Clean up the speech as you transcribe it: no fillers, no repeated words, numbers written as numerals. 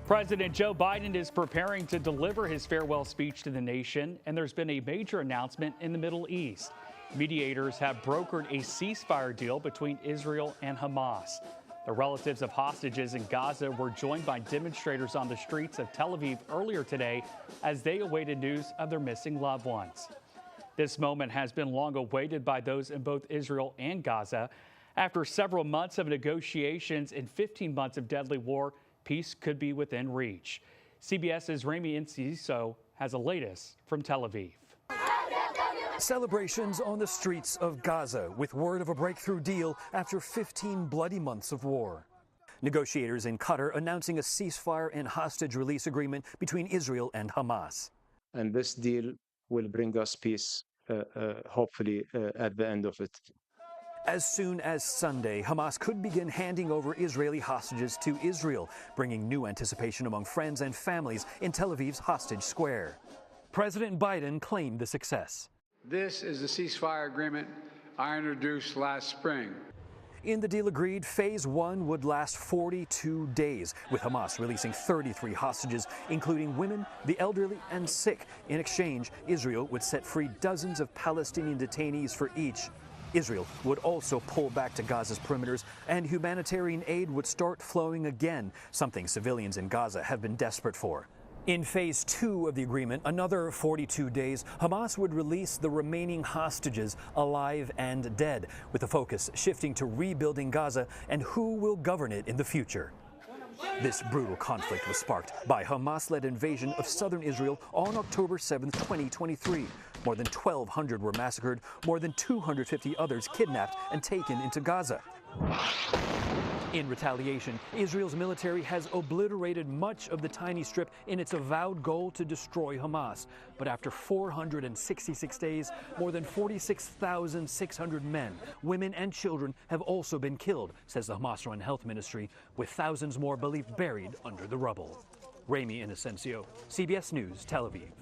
President Joe Biden is preparing to deliver his farewell speech to the nation, and there's been a major announcement in the Middle East. Mediators have brokered a ceasefire deal between Israel and Hamas. The relatives of hostages in Gaza were joined by demonstrators on the streets of Tel Aviv earlier today as they awaited news of their missing loved ones. This moment has been long awaited by those in both Israel and Gaza. After several months of negotiations and 15 months of deadly war, peace could be within reach. CBS's Rami Inciso has the latest from Tel Aviv. Celebrations on the streets of Gaza with word of a breakthrough deal after 15 bloody months of war. Negotiators in Qatar announcing a ceasefire and hostage release agreement between Israel and Hamas. And this deal will bring us peace, hopefully, at the end of it. As soon as Sunday, Hamas could begin handing over Israeli hostages to Israel, bringing new anticipation among friends and families in Tel Aviv's hostage square. President Biden claimed the success. This is the ceasefire agreement I introduced last spring. In the deal agreed, phase one would last 42 days, with Hamas releasing 33 hostages, including women, the elderly, and sick. In exchange, Israel would set free dozens of Palestinian detainees for each. Israel would also pull back to Gaza's perimeters, and humanitarian aid would start flowing again, something civilians in Gaza have been desperate for. In phase two of the agreement, another 42 days, Hamas would release the remaining hostages, alive and dead, with the focus shifting to rebuilding Gaza and who will govern it in the future. This brutal conflict was sparked by Hamas-led invasion of southern Israel on October 7, 2023. More than 1,200 were massacred, more than 250 others kidnapped and taken into Gaza. In retaliation, Israel's military has obliterated much of the tiny strip in its avowed goal to destroy Hamas. But after 466 days, more than 46,600 men, women, and children have also been killed, says the Hamas-run health ministry, with thousands more believed buried under the rubble. Rami Inocencio, CBS News, Tel Aviv.